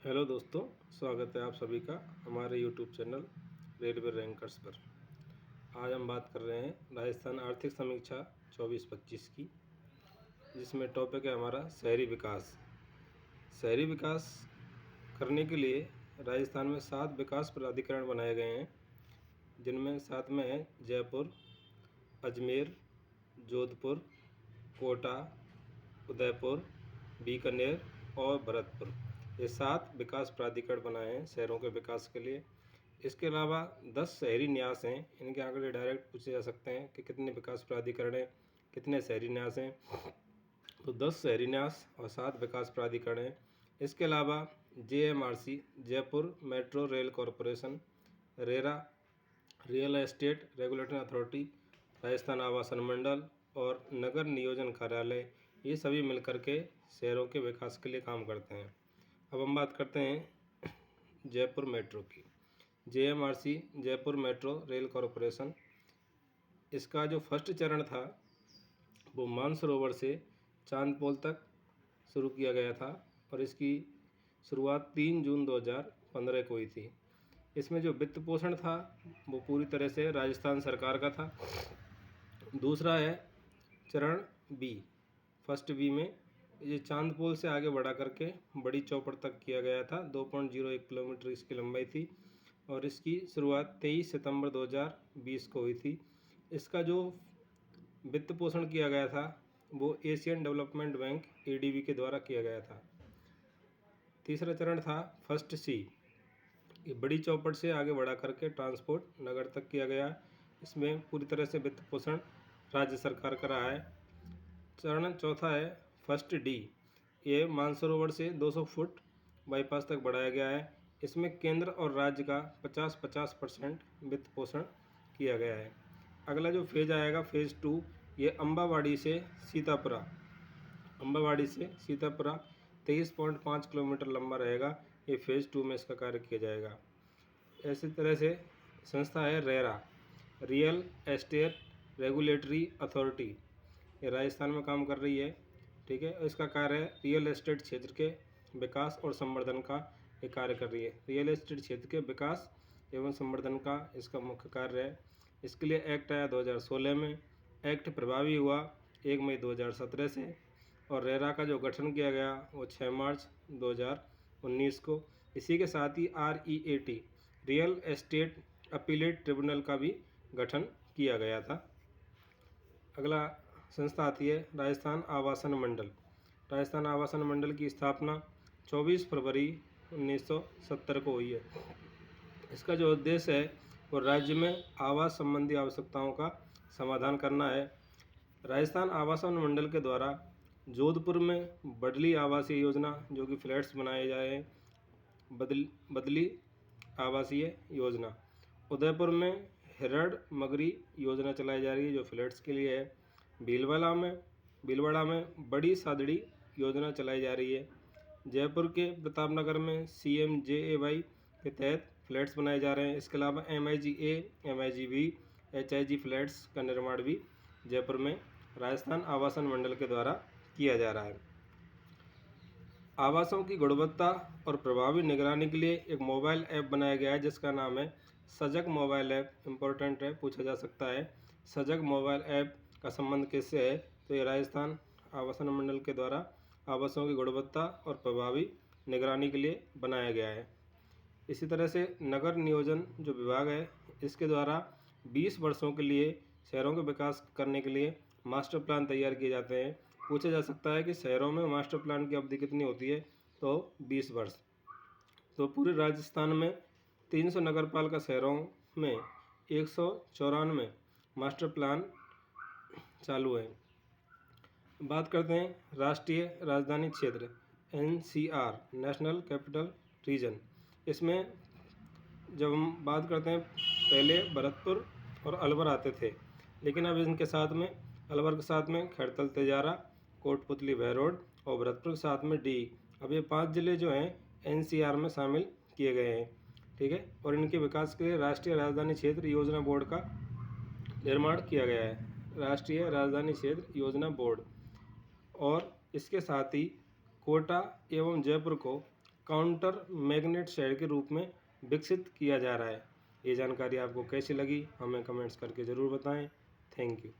Hello दोस्तों, स्वागत है आप सभी का हमारे यूट्यूब चैनल रेलवे रैंकर्स पर। आज हम बात कर रहे हैं राजस्थान आर्थिक समीक्षा 24-25 की, जिसमें टॉपिक है हमारा शहरी विकास। शहरी विकास करने के लिए राजस्थान में 7 विकास प्राधिकरण बनाए गए हैं, जिनमें 7 में है जयपुर, अजमेर, जोधपुर, कोटा, उदयपुर, बीकानेर और भरतपुर। ये 7 विकास प्राधिकरण बनाए हैं शहरों के विकास के लिए। इसके अलावा 10 शहरी न्यास हैं। इनके आंकड़े डायरेक्ट पूछे जा सकते हैं कि कितने विकास प्राधिकरण हैं, कितने शहरी न्यास हैं। तो 10 शहरी न्यास और 7 विकास प्राधिकरण हैं। इसके अलावा JMRC Jaipur metro rail corporation, RERA real estate regulatory authority, Rajasthan आवासन मंडल और नगर नियोजन कार्यालय, ये सभी मिलकर के शहरों के विकास के लिए काम करते हैं। अब हम बात करते हैं जयपुर मेट्रो की। JMRC Jaipur metro rail corporation, इसका जो फर्स्ट चरण था वो मानसरोवर से चांदपोल तक शुरू किया गया था और इसकी शुरुआत 3 जून 2015 को हुई थी। इसमें जो वित्त पोषण था वो पूरी तरह से राजस्थान सरकार का था। दूसरा है चरण बी। फर्स्ट बी में ये चांदपोल से आगे बढ़ा करके बड़ी चौपड़ तक किया गया था। 2.01 किलोमीटर इसकी लंबाई थी और इसकी शुरुआत 23 सितंबर 2020 को हुई थी। इसका जो वित्त पोषण किया गया था वो एशियन डेवलपमेंट बैंक ADB के द्वारा किया गया था। तीसरा चरण था फर्स्ट सी। ये बड़ी चौपड़ से आगे बढ़ा करके ट्रांसपोर्ट नगर तक किया गया। इसमें पूरी तरह से वित्त पोषण राज्य सरकार का रहा है। चरण चौथा है फर्स्ट डी। ये मानसरोवर से 200 फुट बाईपास तक बढ़ाया गया है। इसमें केंद्र और राज्य का 50-50% वित्त पोषण किया गया है। अगला जो फेज आएगा फेज़ 2, ये अम्बावाड़ी से सीतापुरा 23.5 किलोमीटर लंबा रहेगा। ये फेज़ 2 में इसका कार्य किया जाएगा। ऐसी तरह से संस्था है RERA real estate regulatory authority, ये राजस्थान में काम कर रही है। ठीक है, इसका कार्य है रियल एस्टेट क्षेत्र के विकास और संवर्धन का ये कार्य कर रही है। रियल एस्टेट क्षेत्र के विकास एवं संवर्धन का इसका मुख्य कार्य है। इसके लिए एक्ट आया 2016 में। एक्ट प्रभावी हुआ 1 मई 2017 से और रेरा का जो गठन किया गया वो 6 मार्च 2019 को। इसी के साथ ही REAT real estate appellate tribunal का भी गठन किया गया था। अगला संस्था आती है राजस्थान आवासन मंडल। राजस्थान आवासन मंडल की स्थापना 24 फरवरी 1970 को हुई है। इसका जो उद्देश्य है वो राज्य में आवास संबंधी आवश्यकताओं का समाधान करना है। राजस्थान आवासन मंडल के द्वारा जोधपुर में बदली आवासीय योजना, जो कि फ्लैट्स बनाए जाए, बदली आवासीय योजना। उदयपुर में हिरड मगरी योजना चलाई जा रही है जो फ्लैट्स के लिए है। भीलवाड़ा में बड़ी सादड़ी योजना चलाई जा रही है। जयपुर के प्रतापनगर में CMJAY के तहत फ्लैट्स बनाए जा रहे हैं। इसके अलावा MIGA, MIGB, HIG फ्लैट्स का निर्माण भी जयपुर में राजस्थान आवासन मंडल के द्वारा किया जा रहा है। आवासों की गुणवत्ता और प्रभावी निगरानी के लिए एक मोबाइल ऐप बनाया गया है जिसका नाम है सजग मोबाइल ऐप। इम्पोर्टेंट है, पूछा जा सकता है। सजग मोबाइल ऐप का संबंध किससे है? तो ये राजस्थान आवासन मंडल के द्वारा आवासों की गुणवत्ता और प्रभावी निगरानी के लिए बनाया गया है। इसी तरह से नगर नियोजन जो विभाग है, इसके द्वारा 20 वर्षों के लिए शहरों का विकास करने के लिए मास्टर प्लान तैयार किए जाते हैं। पूछा जा सकता है कि शहरों में मास्टर प्लान की अवधि कितनी होती है? तो 20 वर्ष। तो पूरे राजस्थान में 300 नगरपालिका शहरों में 194 मास्टर प्लान चालू है। बात करते हैं राष्ट्रीय राजधानी क्षेत्र NCR नेशनल कैपिटल रीजन। इसमें जब हम बात करते हैं, पहले भरतपुर और अलवर आते थे, लेकिन अब इनके साथ में अलवर के साथ में खैरतल तेजारा, कोटपुतली बहरोड और भरतपुर के साथ में डी। अब ये 5 जिले जो हैं NCR में शामिल किए गए हैं। ठीक है, और इनके विकास के लिए राष्ट्रीय राजधानी क्षेत्र योजना बोर्ड का निर्माण किया गया है। राष्ट्रीय राजधानी क्षेत्र योजना बोर्ड। और इसके साथ ही कोटा एवं जयपुर को काउंटर मैग्नेट शहर के रूप में विकसित किया जा रहा है। ये जानकारी आपको कैसी लगी हमें कमेंट्स करके ज़रूर बताएं। Thank you.